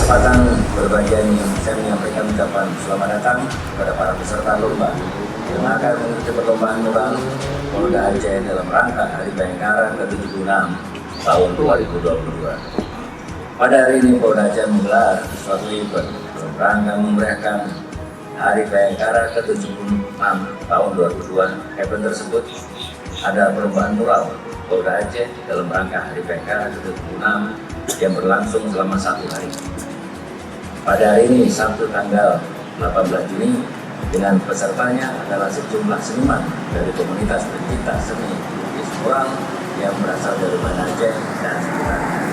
kesempatan berbahagia ini, saya menyampaikan ucapan selamat datang kepada para peserta lomba yang akan mengikuti perlombaan mural Polda Aceh dalam rangka Hari Bayangkara ke-76 tahun 2022. Pada hari ini Polda Aceh menggelar suatu event dalam rangka memeriahkan Hari Bayangkara ke-76 tahun 2002. Event tersebut ada perlombaan mural Polda Aceh dalam rangka Hari Bayangkara ke-76 yang berlangsung selama 1 hari. Pada hari ini, Sabtu tanggal 18 Juni, dengan pesertanya adalah sejumlah seniman dari komunitas pencinta seni lukis mural yang berasal dari Banda Aceh dan sekitarnya.